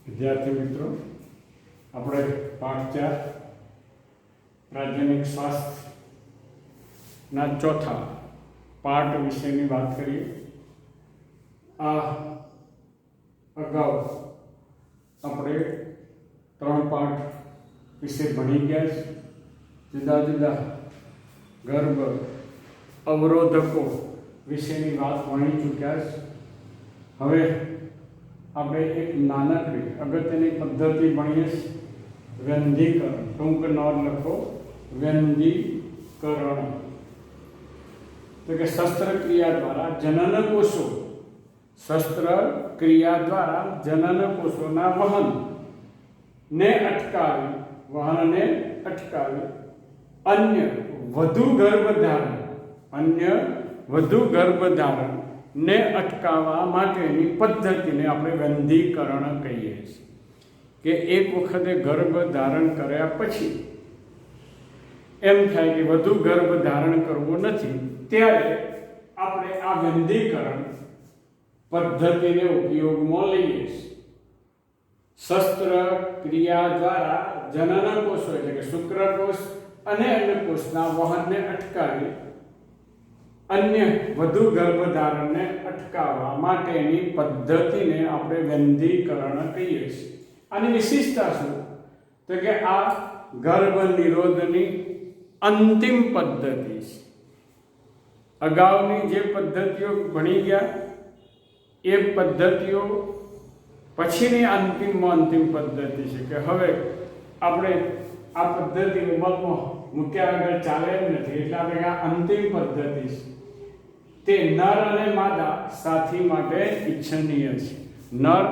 વિદ્યાર્થી મિત્રો, આપણે પાઠ 4 રાજ્યનિક સ્વાસ્થ્યના ચોથા પાઠ વિશેની વાત કરીએ. આ અગાઉ આપણે 3 પાઠ વિશે ભણી ગયા છે. જુદા જુદા ગર્ભ અવરોધકો વિશેની વાત ભણી ચૂક્યા છે. હવે આપણે એક નાનકડી અગત્યની પદ્ધતિ ભણીએ છીએ, વ્યંધીકરણ. ટૂંક નોંધ લખો, વ્યંધીકરણ. તો કે શસ્ત્રક્રિયા દ્વારા જનન કોષો શસ્ત્રક્રિયા દ્વારા જનન કોષોના વહનને અટકાવી અન્ય વધુ ગર્ભધારણ ને અટકાવવા માટેની પદ્ધતિને આપણે વ્યંધીકરણ કહીએ છીએ. કે એક વખતે ગર્ભ ધારણ કર્યા પછી એમ થાય કે વધુ ગર્ભ ધારણ કરવો નથી, ત્યારે આપણે આ વ્યંધીકરણ પદ્ધતિને ઉપયોગમાં લઈએ છીએ. શસ્ત્રક્રિયા દ્વારા જનન કોષો એટલે કે શુક્રકોષ અને અંડકોષના વહનને અટકાવી અન્ય વધુ ગર્ભધારણને અટકાવવા માટેની પદ્ધતિને આપણે વ્યંધીકરણ કહીએ છીએ. આની વિશેષતા શું? તો કે આ ગર્ભ નિરોધની અંતિમ પદ્ધતિ છે. અગાઉની જે પદ્ધતિઓ ભણી ગયા એ પદ્ધતિઓ પછીની અંતિમ પદ્ધતિ છે. કે હવે આપણે આ પદ્ધતિ અમલમાં મૂક્યા વગર ચાલે એમ નથી, એટલે આપણે આ અંતિમ પદ્ધતિ છે. તે નર અને માદા સાથી માટે ઈચ્છનીય છે. નર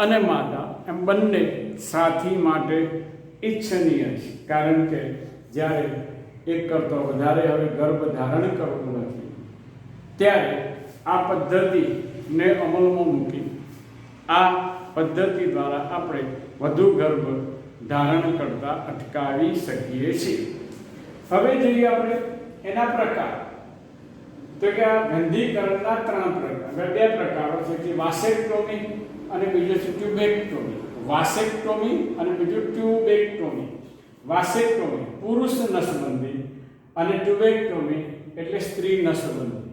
અને માદા એમ બંને સાથી માટે ઈચ્છનીય છે. કારણ કે જ્યારે એક કરતાં વધારે હવે ગર્ભ ધારણ કરવું નથી, ત્યારે આ પદ્ધતિને અમલમાં મૂકી આ પદ્ધતિ દ્વારા આપણે વધુ ગર્ભ ધારણ કરતા અટકાવી શકીએ છીએ. હવે જોઈએ આપણે એના પ્રકાર. તો કે આ વ્યંધીકરણના 3 પ્રકાર, 2 પ્રકારો છે કે વાસેક્ટોમી અને બીજો છે ટ્યુબેક્ટોમી. વાસેક્ટોમી અને બીજું ટ્યુબેક્ટોમી. વાસેક્ટોમી પુરુષ નસબંધી અને ટ્યુબેક્ટોમી એટલે સ્ત્રી નસબંધી.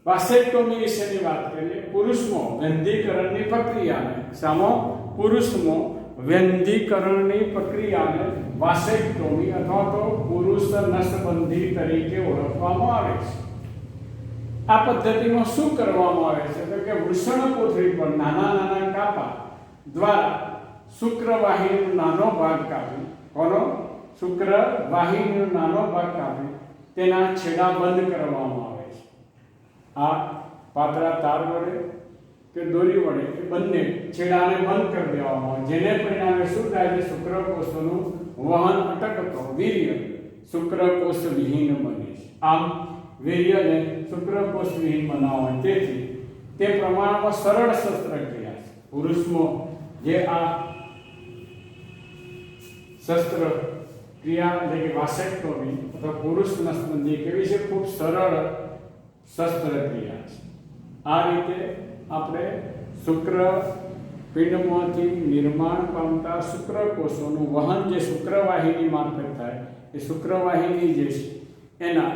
વાસેક્ટોમી વિશેની વાત કરીએ. પુરુષમાં વ્યંધીકરણની પ્રક્રિયાને વાસેક્ટોમી અથવા તો પુરુષ નસબંધી તરીકે ઓળખવામાં આવે છે. આ પદ્ધતિમાં શું કરવામાં આવે છે? તો કે વૃષણકોથળી પર નાના કાપા દ્વારા શુક્રવાહિનીનો નાનો ભાગ કાપી તેના છેડા બંધ કરવામાં આવે છે. આ પાતળા તાર વડે કે દોરી વડે એ બંને છેડાને બંધ કરી દેવામાં આવે, જેને પરિણામે શું થાય છે? શુક્રકોષોનું વહન અટકતો વીર્ય શુક્રકોષ વિહીન બને છે. આમ વીર્યને શુક્રકોષ વિહીન બનાવવા, તેથી તે પ્રમાણમાં સરળ શસ્ત્રક્રિયા છે. પુરુષમાં જે આ શસ્ત્રક્રિયા એટલે કે વાસેક્ટોમી અથવા પુરુષ નસબંધી કેવી છે? ખૂબ સરળ શસ્ત્રક્રિયા છે. આ રીતે આપણે શુક્રપિંડમાંથી નિર્માણ પામતા શુક્રકોષોનું વહન જે શુક્રવાહિની મારફત થાય, એ શુક્રવાહિની જે છે એના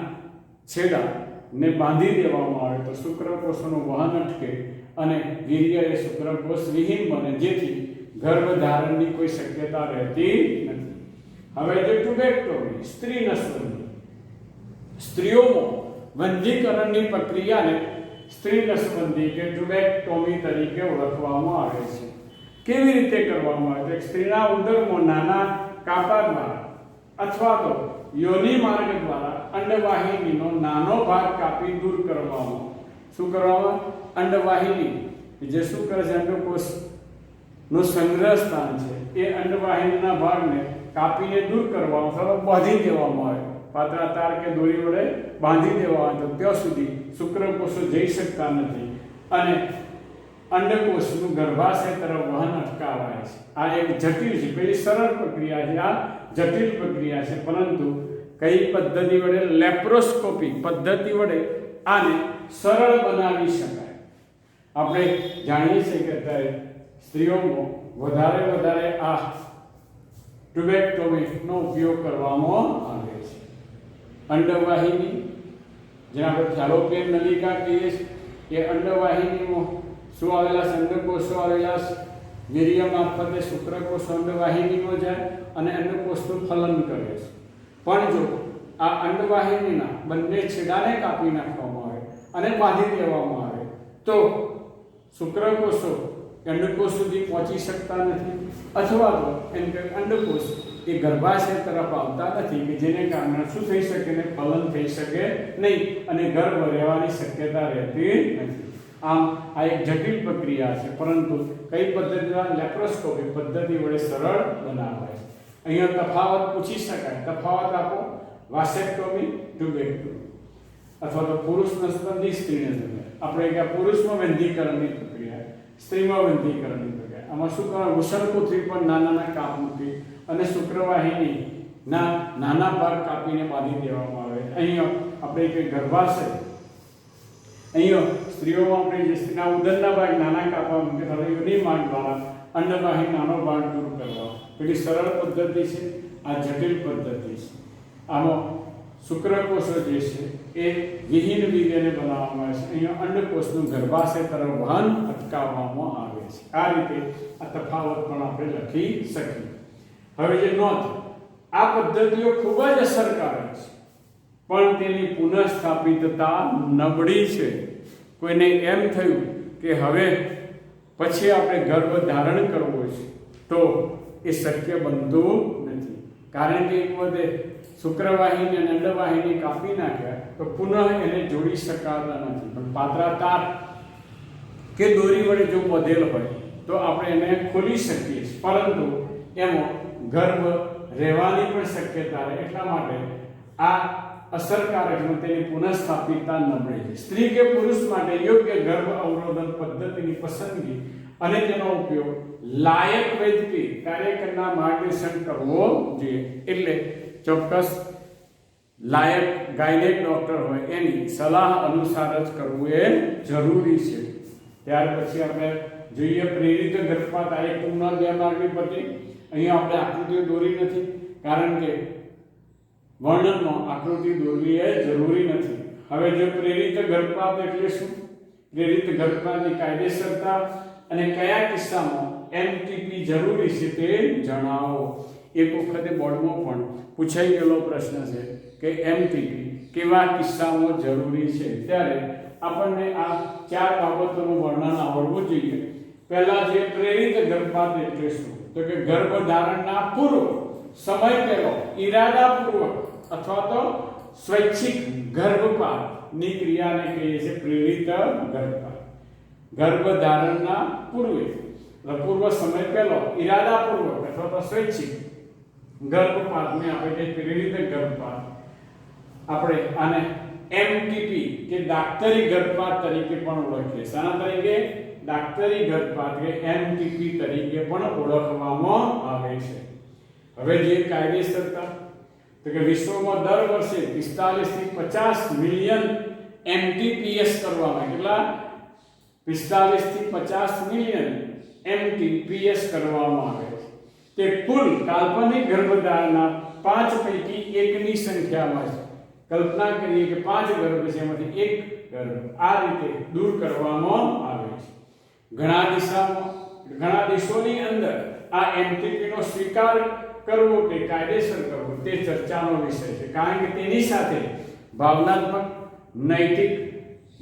છેડાને બાંધી દેવામાં આવે તો શુક્રકોષોનું વહન અટકે અને વીર્ય એ શુક્રકોષ વિહીન બને, જેથી ગર્ભધારણની કોઈ શક્યતા રહેતી નથી. હવે જે ટ્યુબેક્ટોમી સ્ત્રી નસબંધી. સ્ત્રીઓમાં વ્યંધીકરણની પ્રક્રિયાને સ્ત્રી નસબંધી કે ટ્યુબેક્ટોમી તરીકે ઓળખવામાં આવે છે. કેવી રીતે કરવામાં આવે? તો સ્ત્રીના ઉદરમાં નાના કાપા દ્વારા અથવા તો યોનિ માર્ગ દ્વારા અંડવાહિનીનો નાનો ભાગ કાપી દૂર કરવામાં. શું કરવામાં? અંડવાહિની જે શું કરે છે? અંડકોષનું સંગ્રહ સ્થાન છે, એ અંડવાહિનીના ભાગને કાપીને દૂર કરવામાં અથવા બાંધી દેવામાં આવે. પાતળા તાર કે દોરી વડે બાંધી દેવા આવે તો ત્યાં સુધી શુક્રકોષો જઈ શકતા નથી અને અંડકોષનું ગર્ભાશય તરફ વહન અટકાવાય છે. આ એક જટિલ છે. પેલી સરળ પ્રક્રિયા છે, આ જટિલ પ્રક્રિયા છે. પરંતુ કઈ પદ્ધતિ વડે? લેપ્રોસ્કોપી પદ્ધતિ વડે આને સરળ બનાવી શકાય. આપણે જાણીએ છીએ કે સ્ત્રીઓમાં વધારે આ ટ્યુબેક્ટોમીનો ઉપયોગ કરવામાં આવે છે. અંડવાહિની, જેને આપણે ફેલોપિયન નલિકા કહીએ છીએ, એ અંડવાહિનીમાં શું આવેલા છે? અંડકોષો આવેલા છે. વીર્ય મારફતે શુક્રકોષ અંડવાહિનીમાં જાય અને અંડકોષનું ફલન કરે છે. પણ જો આ અંડવાહિનીના બંને છેડાને કાપી નાખવામાં આવે અને બાંધી દેવામાં આવે તો શુક્રકોષો અંડકોષ સુધી પહોંચી શકતા નથી, અથવા તો એમ કે અંડકોષ એ ગર્ભાશય તરફ આવતા નથી, કે જેને કારણે શું થઈ શકે ને ફલન થઈ શકે નહીં અને ગર્ભ રહેવાની શક્યતા રહેતી નથી. આમ આ એક જટિલ પ્રક્રિયા છે, પરંતુ કઈ પદ્ધતિ દ્વારા? લેપ્રોસ્કોપી પદ્ધતિ વડે સરળ બનાવાય છે. અહીંયા તફાવત પૂછી શકાય. તફાવત આપો: વાસેક્ટોમી, ટ્યુબેક્ટોમી, અથવા તો પુરુષ નસબંધી, સ્ત્રી નસબંધી. આપણે કે પુરુષમાં વંધ્યીકરણની પ્રક્રિયા, સ્ત્રીમાં વંધ્યીકરણની પ્રક્રિયા. આમાં શું કરવા? વૃષણકોથળી પર નાના કાપ મૂકી અને શુક્રવાહિની નાના ભાગ કાપીને બાંધી દેવામાં આવે. અહીંયા આપણે કે ગર્ભાશય, અહીંયા સ્ત્રીઓમાં આપણે જે સ્ત્રીના ઉદરના ભાગ નાના કાપવા મૂકે, હવે યોની માર્ગ દ્વારા અંડવાહિની નાનો ભાગ દૂર કરવા. પેલી સરળ પદ્ધતિ છે, આ જટિલ પદ્ધતિ છે. આમાં શુક્રકોષો જે છે એ વિહીન વીર્યને બનાવવામાં આવે છે. અહીંયા અંડકોષનું ગર્ભાશય તરફ વહન અટકાવવામાં આવે છે. આ રીતે આ તફાવત પણ આપણે લખી શકીએ. હવે જે નોંધ, આ પદ્ધતિઓ ખૂબ જ અસરકારક છે, પણ તેની પુનઃસ્થાપિતતા નબળી છે. કોઈને એમ થયું કે હવે પછી આપણે ગર્ભ ધારણ કરવો છે તો એ શક્ય બનતું નથી, કારણ કે એક વખતે શુક્રવાહિની અને અંડવાહિની કાપી નાખ્યા તો પુનઃ એને જોડી શકાતા નથી. પણ પાતળા તાર કે દોરી વડે જો બધેલ હોય તો આપણે એને ખોલી શકીએ છીએ, પરંતુ એમાં ગર્ભ રહેવાની પણ શક્યતા રહે. એટલા માટે આ અસરકારક તેની પુનઃસ્થાપિતતા નબળી છે. સ્ત્રી કે પુરુષ માટે યોગ્ય ગર્ભ અવરોધન પદ્ધતિની પસંદગી અને તેનો ઉપયોગ લાયક વૈદ્યકીય કાર્યકરના માર્ગદર્શન કરવો જોઈએ. એટલે ચોક્કસ લાયક ગાયનેક ડોક્ટર હોય એની સલાહ અનુસાર જ કરવું એ જરૂરી છે. ત્યાર પછી આપણે જોઈએ પ્રેરિત ગર્ભપાત. આ એક ટૂંકમાં 2 માર્કની પટ્ટી. અહીંયા આપણે આકૃતિઓ દોરી નથી, કારણ કે વર્ણનમાં આકૃતિ દોરવી એ જરૂરી નથી. હવે જો પ્રેરિત ગર્ભપાત એટલે શું? પ્રેરિત ગર્ભપાતની કાયદેસરતા અને કયા કિસ્સામાં એમટીપી જરૂરી છે તે જણાવો. એક વખતે બોર્ડમાં પણ પૂછાઈ ગયેલો પ્રશ્ન છે કે એમટીપી કેવા કિસ્સામાં જરૂરી છે. ત્યારે આપણને આ 4 બાબતોનું વર્ણન આવડવું જોઈએ. પહેલા જે પ્રેરિત ગર્ભપાત એટલે શું? તો કે ગર્ભધારણના પૂર્વ સમય પહેલો ઈરાદાપૂર્વક અથવા તો સ્વૈચ્છિક ગર્ભપાતની ક્રિયાને કહીએ છીએ પ્રેરિત ગર્ભપાત. ગર્ભધારણના પૂર્વે પૂર્વ સમય પહેલો ઈરાદાપૂર્વક અથવા તો સ્વૈચ્છિક ગર્ભપાતને આપણે કહીએ પ્રેરિત ગર્ભપાત. આપણે આને એમટીપી કે દાક્તરી ગર્ભપાત તરીકે પણ ઓળખીએ. શાના તરીકે? દાક્તરી ગર્ભપાત કે એમટીપી તરીકે પણ ઓળખવામાં આવે છે. હવે જે કાયદેસરતા, તો કે વિશ્વમાં દર વર્ષે 45 થી 50 મિલિયન એમટીપીએસ કરવામાં. કેટલા? 45 થી 50 મિલિયન એમટીપીએસ કરવામાં આવે છે. તે કુલ કાલ્પનિક ગર્ભધારણના 5 પૈકી 1ની સંખ્યામાં છે. કલ્પના કરીએ કે 5 ગર્ભ છે, એમાંથી 1 ગર્ભ આ રીતે દૂર કરવામાં આવે છે. ઘણા દેશોની અંદર આ એમટીપીનો સ્વીકાર કરવો કે કાયદેસર કરવો તે ચર્ચાનો વિષય છે, કારણ કે તેની સાથે ભાવનાત્મક, નૈતિક,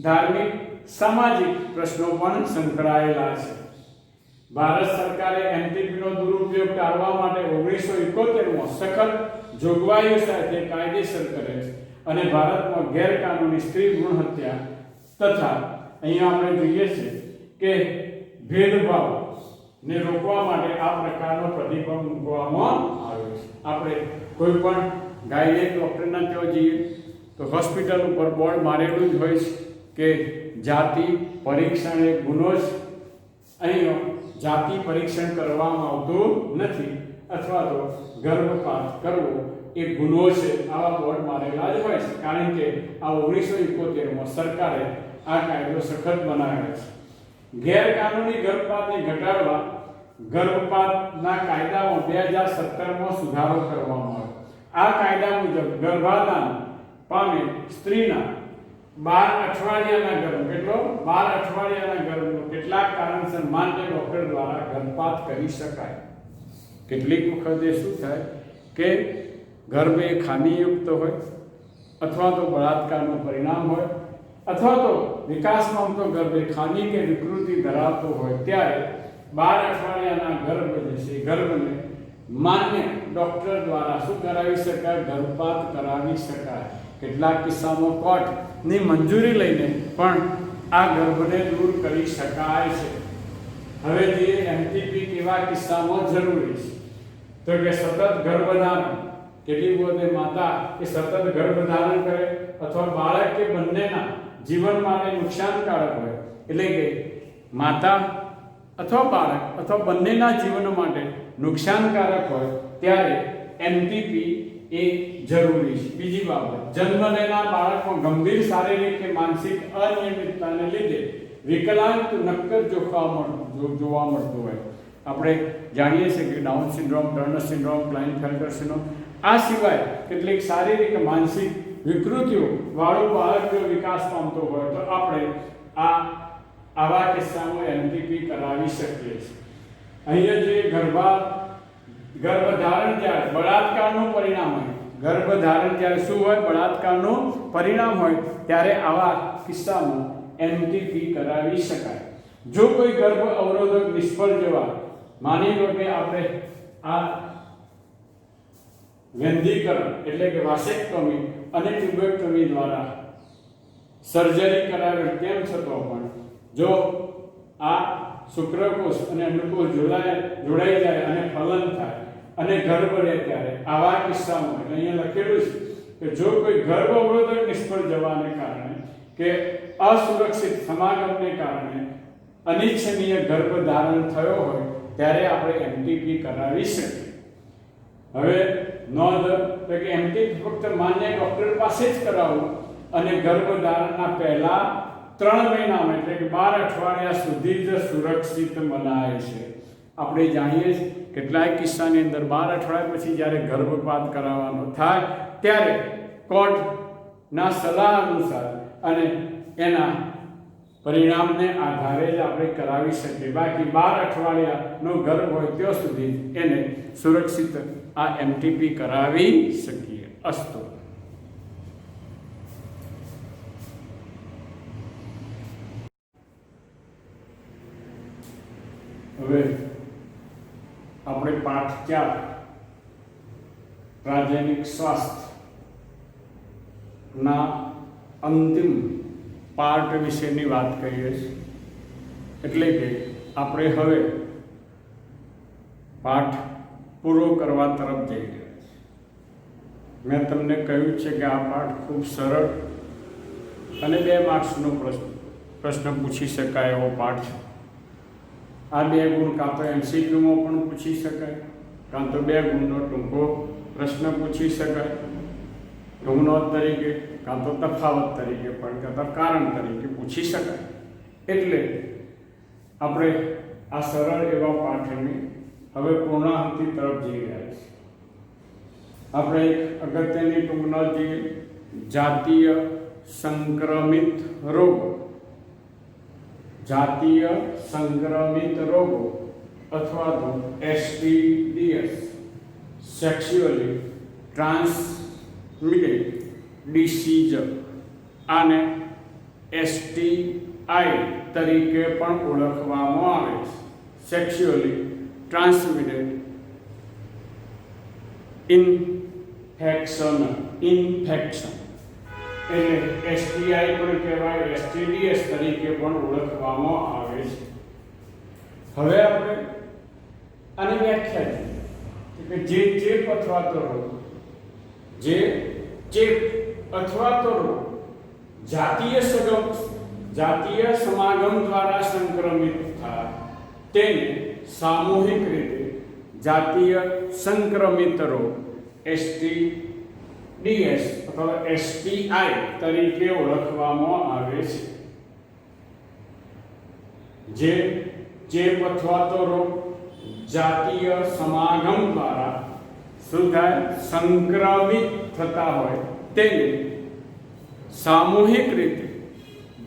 ધાર્મિક, સામાજિક પ્રશ્નો પણ સંકળાયેલા છે. ભારત સરકારે એમટીપીનો દુરુપયોગ ટાળવા માટે 1971માં સખત જોગવાઈઓ સાથે કાયદેસર કરે છે અને ભારતમાં ગેરકાનૂની સ્ત્રી ભ્રૂણ હત્યા તથા અહીંયા આપણે જોઈએ છીએ કે ભેદભાવ ને રોકવા માટે આ પ્રકારનો પ્રતિબંધ મૂકવામાં આવ્યો છે. આપણે કોઈ પણ ગાયનેક ડોક્ટરના ત્યાં જઈએ તો હોસ્પિટલ ઉપર બોર્ડ મારેલું જ હોય છે કે જાતિ પરીક્ષણ એ ગુનો છે. અહીં જાતિ પરીક્ષણ કરવામાં આવતું નથી, અથવા તો ગર્ભપાત કરવો એ ગુનો છે, આવા બોર્ડ મારેલા જ હોય છે. કારણ કે આ 1971માં સરકારે આ કાયદો સખત બનાવ્યો છે. ગેરકાનૂની ગર્ભપાતને ઘટાડવા ગર્ભપાતના કાયદામાં 2017માં સુધારો કરવામાં આવ્યો. આ કાયદા મુજબ ગર્ભાધાન પામે સ્ત્રીના 12 અઠવાડિયાના ગર્ભ કેટલો 12 અઠવાડિયાના ગર્ભનો કેટલાક કારણસર માન્ય ડોક્ટર દ્વારા ગર્ભપાત કરી શકાય. કેટલીક વખત એ શું થાય કે ગર્ભ એ ખામીયુક્ત હોય, અથવા તો બળાત્કારનું પરિણામ હોય, અથવા તો વિકાસમાં તો ગર્ભ એ ખામી કે વિકૃતિ ધરાવતો હોય, ત્યારે 12 અઠવાડિયાના ગર્ભ જે છે ગર્ભને માન્ય ડોક્ટર દ્વારા શું કરાવી શકાય? ગર્ભપાત કરાવી શકાય. કેટલાક કિસ્સામાં કોર્ટની મંજૂરી લઈને પણ આ ગર્ભને દૂર કરી શકાય છે. હવે જે એમટીપી કેવા કિસ્સામાં જરૂરી છે તો કે સતત ગર્ભધારણ. કેટલી વખત માતા કે સતત ગર્ભધારણ કરે અથવા બાળક કે બંનેના જીવન માટે નુકસાનકારક હોય, એટલે કે માતા અથવા બાળક અથવા બંનેના જીવન માટે નુકસાનકારક હોય, ત્યારે એમટીપી એ જરૂરી છે. બીજી બાબત, જન્મ લેનાર બાળકમાં ગંભીર શારીરિક કે માનસિક અનિયમિતતાને લીધે વિકલાંગ નક્કર જોવા મળતું હોય. આપણે જાણીએ છીએ કે Down syndrome, Turner syndrome, Klinefelter syndrome, આ સિવાય કેટલીક શારીરિક માનસિક વિકૃતિઓ વાળું બાળક જો વિકાસ પામતો હોય તો આપણે આવા કિસ્સામાં એમટીપી કરાવી શકીએ છીએ. અહીંયા જે ગર્ભધારણ જ્યારે બળાત્કારનું પરિણામ હોય, ગર્ભધારણ જ્યારે શું હોય? બળાત્કારનું પરિણામ હોય, ત્યારે આવા કિસ્સામાં એમટીપી કરાવી શકાય. જો કોઈ ગર્ભ અવરોધક નિષ્ફળ જવા, માની લો કે આપણે આ વેંધીકરણ એટલે કે વાસેક્ટોમી અને ટ્યુબેક્ટોમી દ્વારા સર્જરી કરાવે, તેમ છતાં પણ જો આ શુક્રકોષ અને અંડકોષ જોડાઈ જાય અને ફલન થાય અને ગર્ભ રહે, ત્યારે આવા કિસ્સામાં અહીંયા લખેલું છે કે જો કોઈ ગર્ભ અવરોધક નિષ્ફળ જવાને કારણે કે અસુરક્ષિત સમાગમને કારણે અનિચ્છનીય ગર્ભધારણ થયો હોય, ત્યારે આપણે એમટીપી કરાવી શકીએ. હવે નોંધ કે એમટીપી ફક્ત માન્ય ડોક્ટર પાસે જ કરાવવું અને ગર્ભધારણના પહેલા 3 મહિનામાં એટલે કે 12 અઠવાડિયા સુધી જ સુરક્ષિત મનાય છે. આપણે જાણીએ છીએ કેટલાક કિસ્સાની અંદર 12 અઠવાડિયા પછી જ્યારે ગર્ભપાત કરાવવાનો થાય, ત્યારે કોર્ટના સલાહ અનુસાર અને એના પરિણામને આધારે જ આપણે કરાવી શકીએ. બાકી 12 અઠવાડિયાનો ગર્ભ હોય ત્યાં સુધી એને સુરક્ષિત આ એમટીપી કરાવી શકીએ. અસ્તુ. હવે આપણે પાઠ 4 રાસાયણિક સ્વાસ્થ્ય ના અંતિમ પાર્ટ વિશેની વાત કરીએ છીએ. એટલે કે આપણે હવે પાઠ પૂરો કરવા તરફ જઈ રહ્યા છીએ. મેં તમને કહ્યું છે કે આ પાઠ ખૂબ સરળ અને 2 માર્ક્સનો પ્રશ્ન પૂછી શકાય એવો પાઠ છે. આ 2 ગુણ કાં તો એમસીક્યુમાં પણ પૂછી શકાય, કાં તો 2 ગુણનો ટૂંકો પ્રશ્ન પૂછી શકાય ટૂંકનોંધ તરીકે, કાં તો તફાવત તરીકે પણ, કાં તો કારણ તરીકે પૂછી શકાય. એટલે આપણે આ સરળ એવા પાઠની હવે પૂર્ણાહુતિ તરફ જઈ રહ્યા છીએ. આપણે એક અગત્યની ટૂંકનોંધ જોઈએ. જાતીય સંક્રમિત રોગો, જાતીય સંક્રમિત રોગો અથવા તો STDs, સેક્સ્યુઅલી ટ્રાન્સમિટેડ ડિસીઝ, આને STI તરીકે પણ ઓળખવામાં આવે છે. સેક્સ્યુઅલી ટ્રાન્સમિટેડ ઇન્ફેક્શન એટલે STI પણ કહેવાય, STDs તરીકે પણ ઓળખવામાં આવે છે. હવે આપણે આની વ્યાખ્યા જોઈએ કે જે ચેપ અથવા તો રોગ, જે ચેપ અથવા તો રોગ જાતીય સમાગમ દ્વારા સંક્રમિત થાય તેને સામૂહિક રીતે જાતીય સંક્રમિત રોગ STDs અથવા STI તરીકે ઓળખવામાં આવે છે. જે ચેપ અથવા તો રોગ જાતીય સમાગમ દ્વારા શું થાય સંક્રમિત થતા હોય તેને સામૂહિક રીતે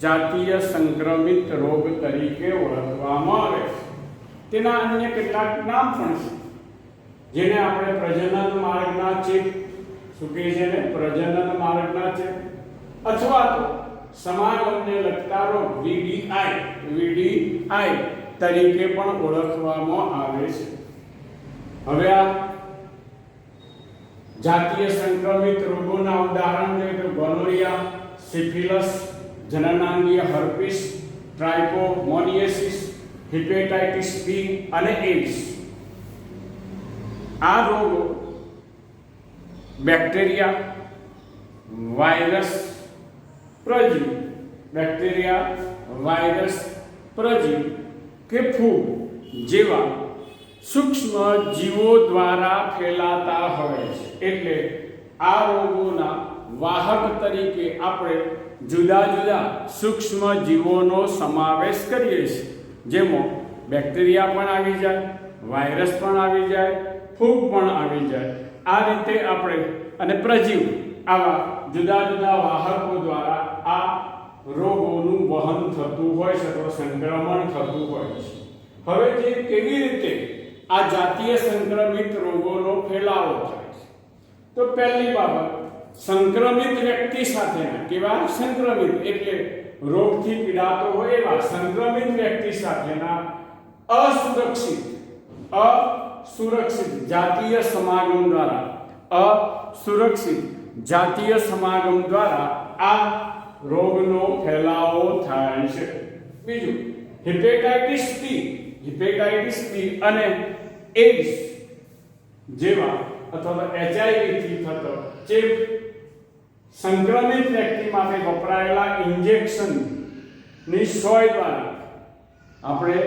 જાતીય સંક્રમિત રોગ તરીકે ઓળખવામાં આવે છે. તેના અન્ય કેટલાક નામ પણ છે જેને આપણે પ્રજનન માર્ગના ચેપ શું કહે છે ને પ્રજનન માર્ગના ચેપ અથવા તો સમાગમને લગતા રોગ વીડીઆઈ તરીકે પણ ઓળખવામાં આવે છે. હવે આ જાતીય સંક્રમિત રોગોના ઉદાહરણ જોઈએ તો ગોનોરિયા, સિફિલિસ, જનનાંગીય હર્પીસ, ટ્રાઇકોમોનિયાસિસ, હિપેટાઇટિસ બી અને એડ્સ. આ રોગો બેક્ટેરિયા, વાયરસ, પ્રજીવ, કે ફૂગ જેવા સૂક્ષ્મ જીવો દ્વારા ફેલાતા હોય છે. એટલે આ રોગોના વાહક તરીકે આપણે જુદા જુદા સૂક્ષ્મ જીવોનો સમાવેશ કરીએ છીએ, જેમાં બેક્ટેરિયા પણ આવી જાય, વાયરસ પણ આવી જાય, ફૂગ પણ આવી જાય. આ રીતે આપણે અને પ્રજીવ આવા જુદા જુદા વાહકો દ્વારા આ રોગોનું વહન થતું હોય છે તો સંક્રમણ થતું હોય છે. હવે જે કેવી રીતે આ જાતીય સંક્રમિત રોગોનો ફેલાવો થાય છે તો પહેલી બાબત સંક્રમિત વ્યક્તિ સાથેના કેવા સંક્રમિત એટલે રોગથી પીડાતો હોય એવા સંક્રમિત વ્યક્તિ સાથેના અસુરક્ષિત જાતીય સમાગમ દ્વારા આ રોગનો ફેલાવો થાય છે. બીજું હિપેટાઇટિસ બી અને એડ્સ જેવા અથવા HIV થી થતો ચેપ સંક્રમિત વ્યક્તિ માટે વપરાયેલા ઇન્જેક્શન ની સોય દ્વારા આપણે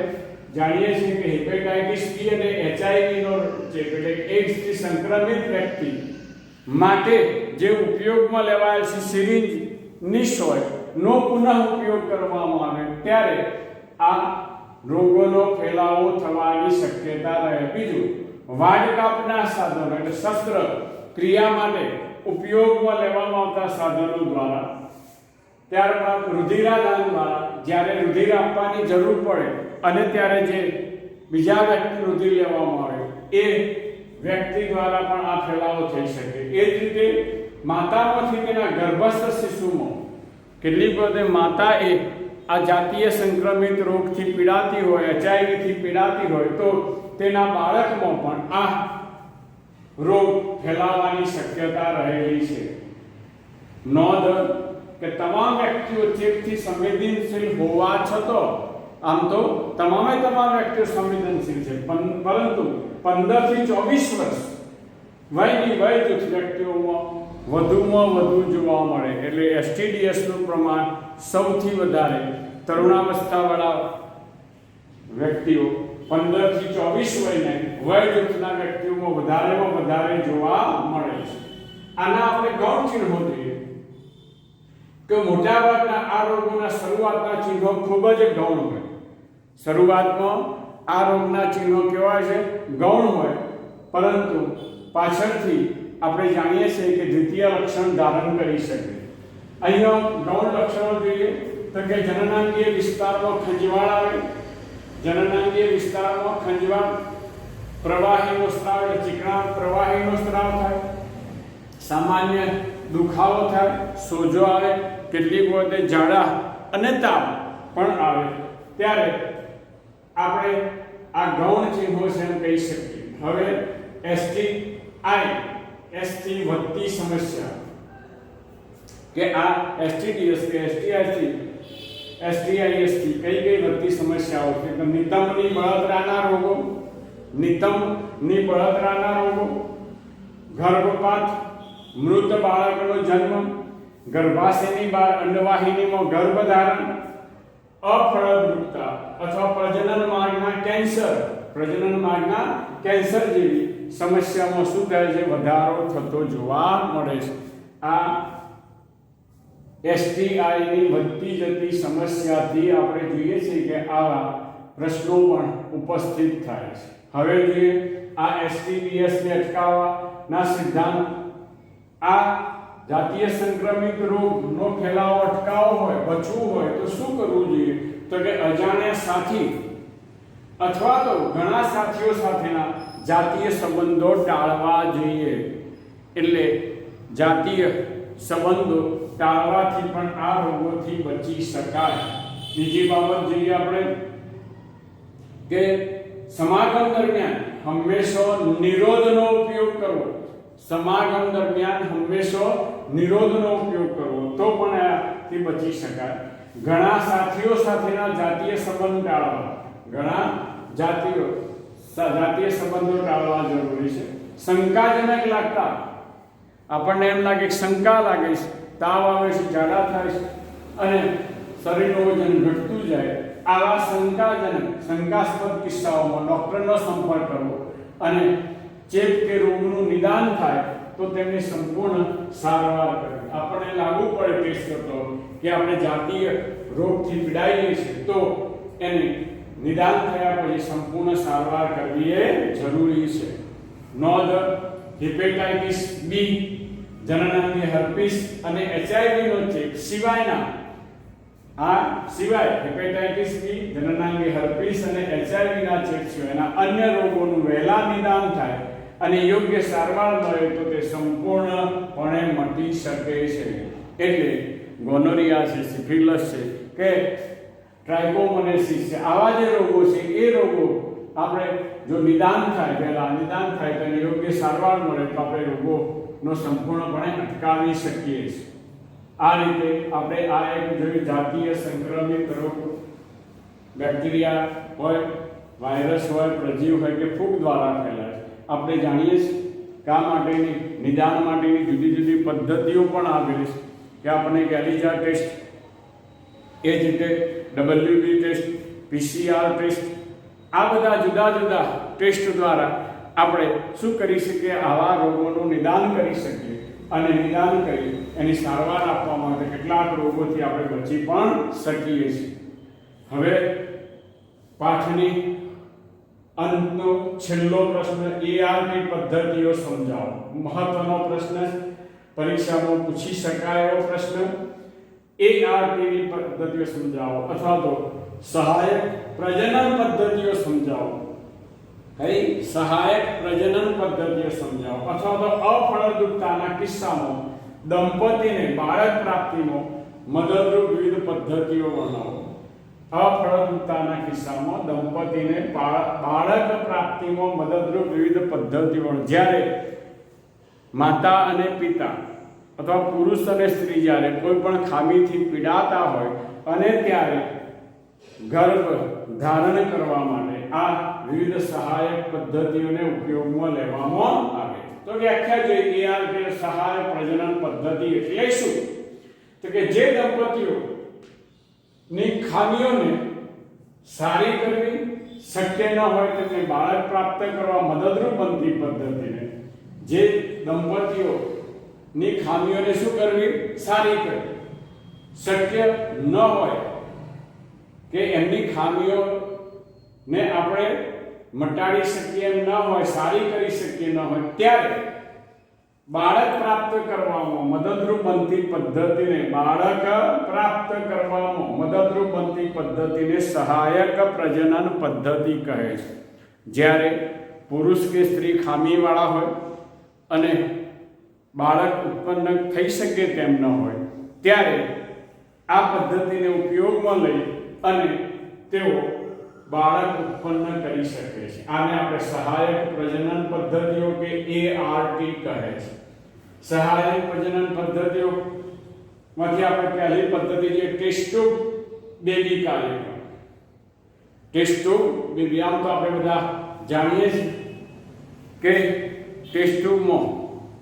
જાણીએ છીએ કે હિપેટાઇટિસ બી અને HIV નો ચેપ એટલે એડ્સ થી સંક્રમિત વ્યક્તિ માટે જે ઉપયોગમાં લેવાયેલ છે સિરિંજ નિશોય નો પુનઃ ઉપયોગ કરવામાં આવે ત્યારે આ રોગોનો ફેલાવો થવાની શક્યતા રહે. બીજું વાડ કાપના સાધનો એટલે શસ્ત્રક્રિયા માટે ઉપયોગમાં લેવામાં આવતા સાધનો દ્વારા, ત્યારબાદ રુધિરાદાન દ્વારા જ્યારે રુધિર આપવાની જરૂર પડે અને ત્યારે જે બીજા વ્યક્તિ રુધિર લેવામાં આવે એ વ્યક્તિ દ્વારા પણ આ ફેલાવો થઈ શકે. એ જ રીતે માતામાંથી તેના ગર્ભસ્થ શિશુમાં કેટલીક વખતે માતા એ આ જાતીય સંક્રમિત રોગથી પીડાતી હોય, HIV થી પીડાતી હોય તો તેના બાળકમાં પણ આ રોગ ફેલાવાની શક્યતા રહેલી છે. નોંધ કે તમામ વ્યક્તિઓ ચેપથી સંવેદનશીલ હોવા છતાં આમ તો તમામ વ્યક્તિઓ સંવેદનશીલ છે, પરંતુ 15 થી 24 વર્ષ વયની વય જૂથ વ્યક્તિઓમાં વધુમાં વધુ જોવા મળે. એટલે STDs નું પ્રમાણ સૌથી વધારે તરુણાવસ્થાવાળા વ્યક્તિઓ 15 થી 24 વય જૂથના વ્યક્તિઓમાં વધારે જોવા મળે છે. આના આપણે ગૌણ ચિહ્નો જોઈએ કે મોટાભાગના આ રોગોના શરૂઆતના ચિહ્નો ખૂબ જ ગૌણ હોય. શરૂઆતમાં આ રોગના ચિહ્નો કેવા છે? ગૌણ હોય, પરંતુ પાછળથી આપણે જાણીએ છીએ કે દ્વિતીય લક્ષણ ધારણ કરી શકે. અહીંયા ગૌણ લક્ષણો જોઈએ તો કે જનનાંગીય વિસ્તારમાં ખંજવાળ આવે, પ્રવાહીનો સ્ત્રાવ એટલે ચીકણા પ્રવાહીનો સ્ત્રાવ થાય, સામાન્ય દુખાવો થાય, સોજો આવે, કેટલીક વખતે ઝાડા અને તાવ પણ આવે. ત્યારે આપણે આ ગૌણ ચિહ્નો છે એમ કહી શકીએ. હવે STI વધતી સમસ્યા કે આ STDs કે STIs થી કઈ વધતી સમસ્યાઓ છે તો નિતંબની બળતરાના રોગો, ગર્ભપાત, મૃત બાળકનો જન્મ, ગર્ભાશયની બહાર અંડવાહિનીમાં ગર્ભધારણ, અફળદ્રુપતા અથવા પ્રજનન માર્ગના કેન્સર જેવી સમસ્યામાં શું થાય છે? વધારો થતો જોવા મળે છે. આ STI ની વધતી જતી સમસ્યાથી આપણે જોઈએ છીએ કે આવા પ્રશ્નો પણ ઉપસ્થિત થાય છે. હવે જોઈએ આ STDs ને અટકાવવાના સિદ્ધાંત. આ જાતીય સંક્રમિત રોગનો ફેલાવો અટકાવવો હોય, બચવું હોય તો શું કરવું જોઈએ? તો કે અજાણ્યા સાથી અથવા તો ઘણા સાથીઓ સાથેના જાતીય સંબંધો ટાળવા જોઈએ. એટલે જાતીય સંબંધો ટાળવાથી પણ આ રોગોથી બચી શકાય. બીજી બાબત જોઈએ આપણે કે સમાગમ દરમિયાન હંમેશા નિરોધનો ઉપયોગ કરવો. સમાગમ દરમિયાન હંમેશા નિરોધનો ઉપયોગ કરવો તો પણ આથી બચી શકાય. ઘણા સાથીઓ સાથેના જાતીય સંબંધ ટાળવા. ઘણા જાતીય સંબંધો ટાળવા જરૂરી છે. શંકાજનક લાગતા, આપણને એમ લાગે કે શંકા લાગે છે, તાવ આવે છે, ઝાડા થાય છે અને શરીરનું વજન ઘટતું જાય, આવા શંકાસ્પદ કિસ્સાઓમાં ડૉક્ટરનો સંપર્ક કરવો અને ચેપ કે રોગનું નિદાન થાય તો તેમની સંપૂર્ણ સારવાર કરવી. આપણને લાગુ પડે ટેસ્ટ કરતો કે આપણે જાતીય રોગથી પીડાઈએ છીએ તો એને નિદાન થયા પછી સંપૂર્ણ સારવાર કરવી એ જરૂરી છે. નોંધ: હેપેટાઇટિસ બી, જનનાંગીય હર્પીસ અને HIV નો ચેપ સિવાય હેપેટાઇટિસ બી, જનનાંગીય હર્પીસ અને HIV ના ચેપ સિવાયના અન્ય રોગોનું વહેલા નિદાન થાય અને યોગ્ય સારવાર મળે તો તે સંપૂર્ણપણે મટી શકે છે. એટલે ગોનોરિયા છે, સિફિલિસ છે કે ટ્રાઇકોમોનેસિસ છે, આવા જે રોગો છે એ રોગો આપણે જો નિદાન થાય, વહેલા નિદાન થાય તો યોગ્ય સારવાર મળે તો આપણે રોગોનો સંપૂર્ણપણે અટકાવી શકીએ છીએ. આ રીતે આપણે આ એક જોયું જાતીય સંક્રમિત રોગ. બેક્ટેરિયા હોય, વાયરસ હોય, પ્રજીવ હોય કે ફૂગ દ્વારા ફેલાય. આપણે જાણીએ છીએ કે આ માટેની નિદાન માટેની જુદી જુદી પદ્ધતિઓ પણ આવેલી છે કે આપણે એલિઝા ટેસ્ટ, એ જ રીતે WB ટેસ્ટ, PCR ટેસ્ટ, આ બધા જુદા જુદા ટેસ્ટ દ્વારા આપણે શું કરી શકીએ? આવા રોગોનું નિદાન કરી શકીએ અને નિદાન કરી એની સારવાર આપવા માટે કેટલાક રોગોથી આપણે બચી પણ શકીએ છીએ. હવે પાઠની અંતનો છેલ્લો પ્રશ્ન, ART પદ્ધતિઓ સમજાવો. મહત્વનો પ્રશ્ન, પરીક્ષામાં પૂછી શકાય એવો પ્રશ્ન. ART ની પદ્ધતિઓ સમજાવો અથવા તો સહાયક પ્રજનન પદ્ધતિઓ સમજાવો. કઈ સહાયક પ્રજનન પદ્ધતિઓ સમજાવો અથવા તો અફળદ્રુપતાના કિસ્સામાં દંપતીને બાળક પ્રાપ્તિમાં મદદરૂપ વિવિધ પદ્ધતિઓ વર્ણવો. અફળદ્રુપતાના કિસ્સામાં દંપતીને બાળક પ્રાપ્તિમાં મદદરૂપ વિવિધ પદ્ધતિઓ. જ્યારે માતા અને પિતા અથવા પુરુષ અને સ્ત્રી જ્યારે કોઈ પણ ખામીથી પીડાતા હોય અને ત્યારે ગર્ભ ધારણ કરવા માટે આ વિવિધ સહાયક પદ્ધતિઓને ઉપયોગમાં લેવામાં આવે. તો વ્યાખ્યા જોઈએ ART સહાયક પ્રજનન પદ્ધતિ એટલે શું? તો કે જે દંપતીઓની ખામીઓને સારી કરવી શક્ય ન હોય તેમને બાળક પ્રાપ્ત કરવા મદદરૂપ બનતી પદ્ધતિને, જે દંપતીઓની ખામીઓને શું કરવી? સારી કરવી. શક્ય ન હોય કે એમની ખામીઓને આપણે મટાડી શકીએ એમ ન હોય, સારી કરી શકીએ ન હોય, ત્યારે બાળક પ્રાપ્ત કરવામાં મદદરૂપ બનતી પદ્ધતિને સહાયક પ્રજનન પદ્ધતિ કહે છે. જ્યારે પુરુષ કે સ્ત્રી ખામીવાળા હોય અને બાળક ઉત્પન્ન થઈ શકે તેમ ન હોય ત્યારે આ પદ્ધતિને ઉપયોગમાં લઈ અને તેઓ બાળક ઉત્પન્ન કરી શકે છે. આને આપણે સહાયક પ્રજનન પદ્ધતિઓ કે ART કહે છે. સહાયક પ્રજનન પદ્ધતિઓ માંથી આપણે પહેલી પદ્ધતિ છે ટેસ્ટ ટ્યુબ બેબી કાર્યક્રમ. ટેસ્ટ ટ્યુબ બેબી, આમ તો આપણે બધા જાણીએ છીએ કે ટેસ્ટ ટ્યુબમાં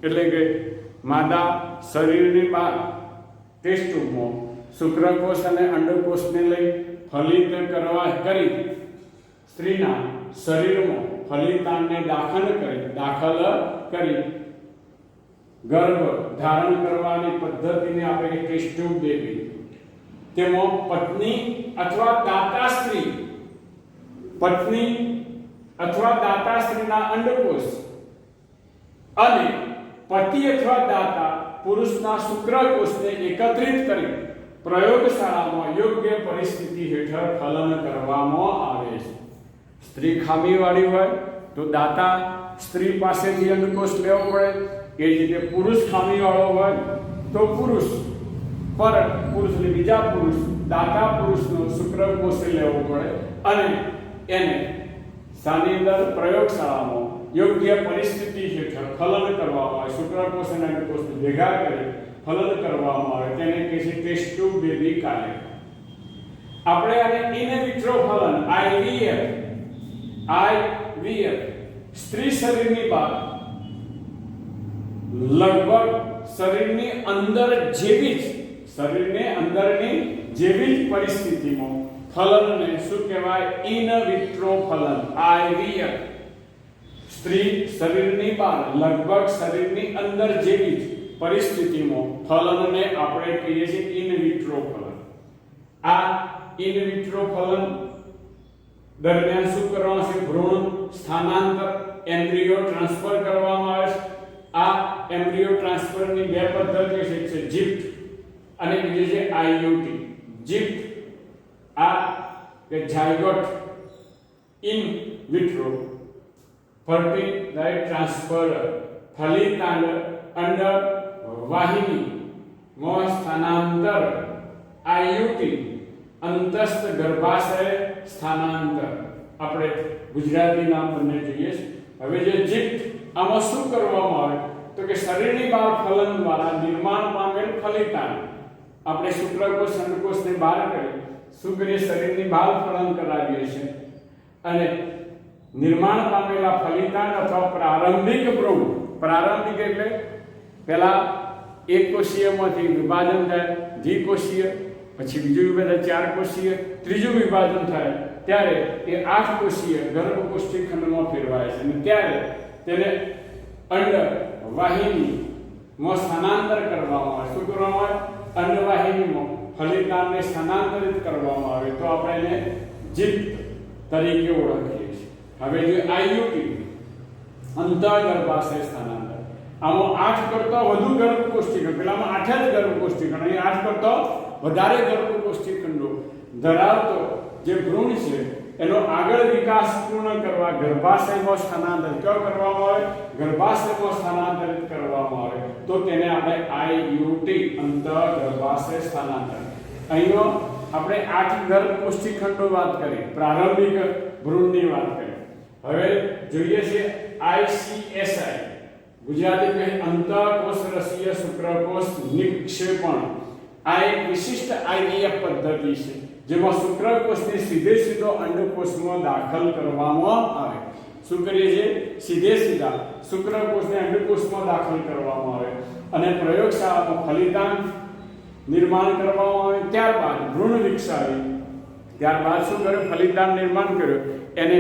એટલે કે માદા શરીરની બહાર ટેસ્ટ ટ્યુબમાં શુક્રકોષ અને અંડકોષને લઈ ફલિત કરી સ્ત્રીના શરીરમાં ફલિતાંડને દાખલ કરી ગર્ભ ધારણ કરવાની પદ્ધતિને આપણે ટેસ્ટ ટ્યુબ બેબી. તેમાં પત્ની અથવા દાતા સ્ત્રી પત્ની અથવા દાતા સ્ત્રીના અંડકોષ અને પતિ અથવા દાતા પુરુષના શુક્રકોષને એકત્રિત કરી પ્રયોગશાળામાં યોગ્ય પરિસ્થિતિ હેઠળ ફલન કરવામાં આવે છે. સ્ત્રી ખામીવાળી હોય તો દાતા સ્ત્રી પાસેથી અંડકોષ લેવો પડે. એ જ રીતે પુરુષ ખામીવાળો હોય તો પુરુષને બીજા પુરુષ દાતા પુરુષનો શુક્રકોષ લેવો પડે અને એને સાની અંદર પ્રયોગશાળામાં યોગ્ય પરિસ્થિતિ હેઠળ ફલન કરવામાં આવે. શુક્રકોષ અને અંડકોષને ભેગા કરી ફલન કરવામાં આવે તેને કહે છે ટેસ્ટ ટ્યુબ બેબી કાર્ય. આપણે આને ઇન વિટ્રો ફલન IVF સ્ત્રી શરીરની બહાર લગભગ શરીરની અંદરની જેવી જ પરિસ્થિતિમાં ફલનને શું કહેવાય? ઇન વિટ્રો ફલન IVF. સ્ત્રી શરીરની બહાર લગભગ શરીરની અંદર જેવી જ પરિસ્થિતિમાં ફલનને આપણે કહીએ છીએ ઇન વિટ્રો ફલન. આ ઇન વિટ્રો ફલન દરમિયાન શું કરવાનું છે? ભ્રૂણ સ્થાનાંતર એમ્બ્રિયો ટ્રાન્સફર કરવામાં આવે છે. આ એમ્બ્રિયો ટ્રાન્સફરની બે પદ્ધતિ છે જિફ્ટ અને બીજી છે IUT. જિફ્ટ આ કે zygote in vitro fertilize transfer ફલિતાંડ અંડ વાહિની માં સ્થાનાંતર IUT અંતસ્થ ગર્ભાશય સ્થાનાંતર. આપણે ગુજરાતી નામ બંને જોઈએ છે. હવે જે જિફ્ટ આમાં શું કરવામાં આવે તો કે શરીરની બહાર ફલન દ્વારા નિર્માણ પામેલ ફલિતાંડ આપણે શુક્રકોષ અંડકોષને બહાર કરી શું કરીએ? શરીરની બહાર ફલન કરાવીએ છીએ અને નિર્માણ પામેલા ફલિતાંડ અથવા પ્રારંભિક ભ્રૂણ, પ્રારંભિક એટલે પહેલા એક કોષીયમાંથી વિભાજન થાય દ્વિકોષીય, પછી બીજું વિભાજન 4 કોષીય, ત્રીજું વિભાજન થાય ત્યારે એ 8 કોષીય ગર્ભકોષ્ઠી ખંડમાં ફેરવાય છે અને ત્યારે તેને અંડ વાહિનીમાં સ્થાનાંતર કરવામાં આવે. શું કરવામાં આવે? અંડ વાહિનીમાં ફલિતાંડને સ્થાનાંતરિત કરવામાં આવે તો આપણે એને જિફ્ટ તરીકે ઓળખીએ છીએ. હવે જે IUT અંતઃગર્ભાશય સ્થાનાંતર, આમાં 8 કરતા વધુ ગર્ભકોષ્ઠી ખંડ, પેલામાં 8 જ ગર્ભકોષ્ઠી ખંડ, અહીં 8 કરતા વધારે ગર્ભકોષ્ઠી ખંડો ધરાવતો જે ભ્રૂણ છે એનો આગળ વિકાસ પૂર્ણ કરવા ગર્ભાશયમાં સ્થાનાંતરિત કરવામાં આવે. ગર્ભાશયમાં સ્થાનાંતરિત કરવામાં આવે તો તેને આપણે IUT અંતઃગર્ભાશય સ્થાનાંતર. અહીંનો આપણે 8 ગર્ભકોષ્ઠી ખંડો વાત કરી, પ્રારંભિક ભ્રૂણની વાત કરી. હવે જોઈએ છે ICSI, ગુજરાતી કહે અંતઃકોષરસીય શુક્રકોષ નિક્ષેપણ. આ એક વિશિષ્ટ IVF પદ્ધતિ છે જેમાં શુક્રકોષને સીધો અંડકોષમાં દાખલ કરવામાં આવે. શું કરીએ છીએ? સીધા શુક્રકોષને અંડકોષમાં દાખલ કરવામાં આવે અને પ્રયોગશાળામાં ફલિતાંડ નિર્માણ કરવામાં આવે. ત્યારબાદ ભ્રૂણ વિકસાવી, ત્યારબાદ શું કર્યું? ફલિતાંડ નિર્માણ કર્યું, એને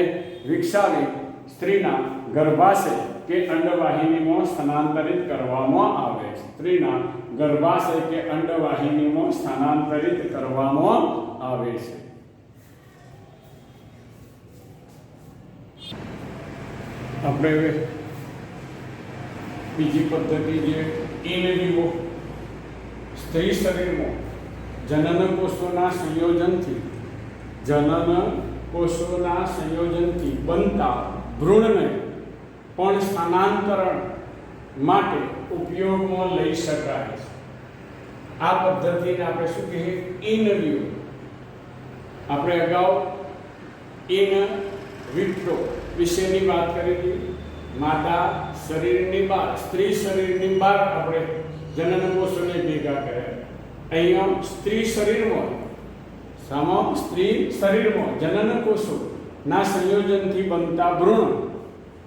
વિકસાવી સ્ત્રીના ગર્ભાશય કે અંડવાહિનીમાં સ્થાનાંતરિત કરવામાં આવે છે. સ્ત્રીના ગર્ભાશય કે અંડવાહિનીમાં સ્થાનાંતરિત કરવામાં આવે છે. આપણે હવે બીજી પદ્ધતિ જે ઇન વિવો, સ્ત્રી શરીરમાં જનન કોષોના સંયોજનથી બનતા ભ્રૂણને પણ સ્થાનાંતરણ માટે ઉપયોગમાં લઈ શકાય છે. આ પદ્ધતિને આપણે શું કહીએ? In Vivo. આપણે અગાઉ ઇન વિટ્રો વિશેની વાત કરી હતી. માતા શરીરની બહાર, સ્ત્રી શરીરની બહાર આપણે જનન કોષોને ભેગા કર્યા. અહીંયા સ્ત્રી શરીરમાં જનન કોષોના સંયોજનથી બનતા ભ્રૂણ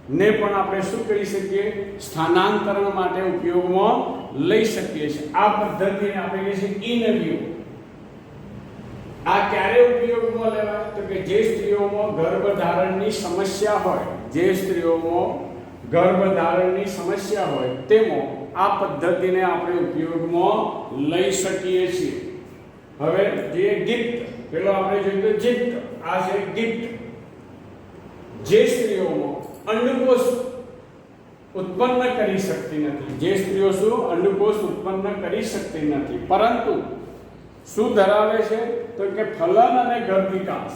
ને પણ આપણે શું કરી શકીએ? સ્થાનાંતરણ માટે ઉપયોગમાં લઈ શકીએ છીએ. આ પદ્ધતિને આપણે કહીએ છીએ ઇન વિવો. આ ક્યારે ઉપયોગમાં લેવાય? તો કે જે સ્ત્રીઓમાં ગર્ભધારણની સમસ્યા હોય તેમાં આ પદ્ધતિને આપણે ઉપયોગમાં લઈ શકીએ છીએ. હવે જે ગિફ્ટ, પેલો આપણે જોયું જિફ્ટ, આ છે ગિફ્ટ. જે સ્ત્રીઓમાં અંડકોષ ઉત્પન્ન કરી શકતી નથી, જે સ્ત્રીઓ શું અંડકોષ ઉત્પન્ન કરી શકતી નથી, પરંતુ શું ધરાવે છે તો કે ફલન અને ગર્ભવિકાસ,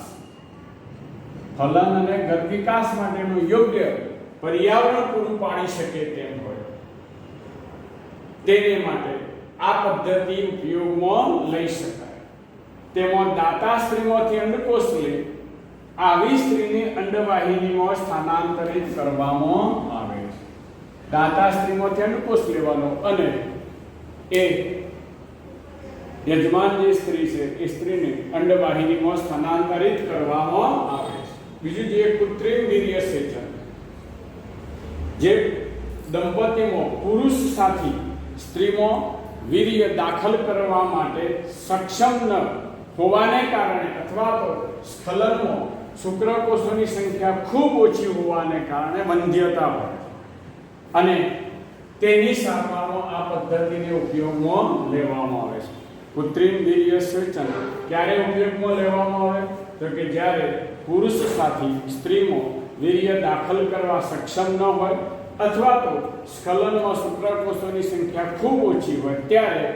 ફલન અને ગર્ભવિકાસ માટેનું યોગ્ય પર્યાવરણ પૂરું પાડી શકે તેમ હોય, તેને માટે આ પદ્ધતિ ઉપયોગમાં લઈ શકાય. તેમાં દાતા સ્ત્રીમાંથી અંડકોષ લે આવી સ્ત્રીની અંડવાહિનીમાં સ્થાનાંતરિત કરવામાં આવે છે. દાતા સ્ત્રીમાંથી અંડકોષ લેવાનો અને એ યજમાન જે સ્ત્રી છે એ સ્ત્રીને અંડવાહિનીમાં સ્થાનાંતરિત કરવામાં આવે છે. બીજું જે કૃત્રિમ વીર્યસેચન, જે દંપતીમાં પુરુષ સાથી સ્ત્રીમાં વીર્ય દાખલ કરવા માટે સક્ષમ ન હોવાને કારણે અથવા તો સ્ખલનમાં શુક્રકોષોની સંખ્યા ખૂબ ઓછી હોવાને કારણે વંધ્યતા હોય અને તેની સારવારમાં આ પદ્ધતિને ઉપયોગમાં લેવામાં આવે છે. કૃત્રિમ વીર્યસેચન ક્યારે ઉપયોગમાં લેવામાં આવે તો કે જ્યારે પુરુષ સાથી સ્ત્રીમાં વીર્ય દાખલ કરવા સક્ષમ ન હોય અથવા તો સ્ખલનમાં શુક્રકોષોની સંખ્યા ખૂબ ઓછી હોય ત્યારે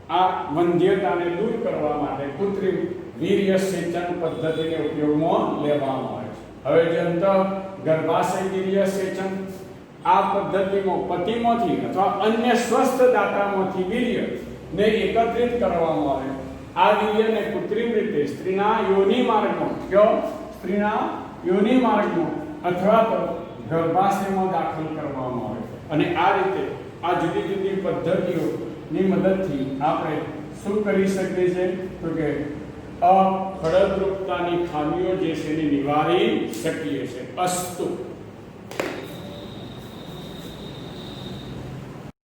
આ વંધ્યતાને દૂર કરવા માટે કૃત્રિમ વીર્યસેચન પદ્ધતિને ઉપયોગમાં લેવામાં આવે છે. હવે જે અંતઃગર્ભાશય વીર્યસેચન, આ પદ્ધતિમાં પતિમાંથી અથવા અન્ય સ્વસ્થ દાતામાંથી વીર્ય ને એકત્રિત કરવામાં આવે. આ વીર્યને કૃત્રિમ રીતે સ્ત્રીના યોનિ માર્ગમાં અથવા તો ગર્ભાશયમાં દાખલ કરવામાં આવે અને આ રીતે આ જુદી જુદી પદ્ધતિઓની મદદથી આપણે શું કરી શકીએ છીએ તો કે અફળદ્રુપતાની ખામીઓ જે છે એને નિવારી શકીએ છીએ. અસ્તુ.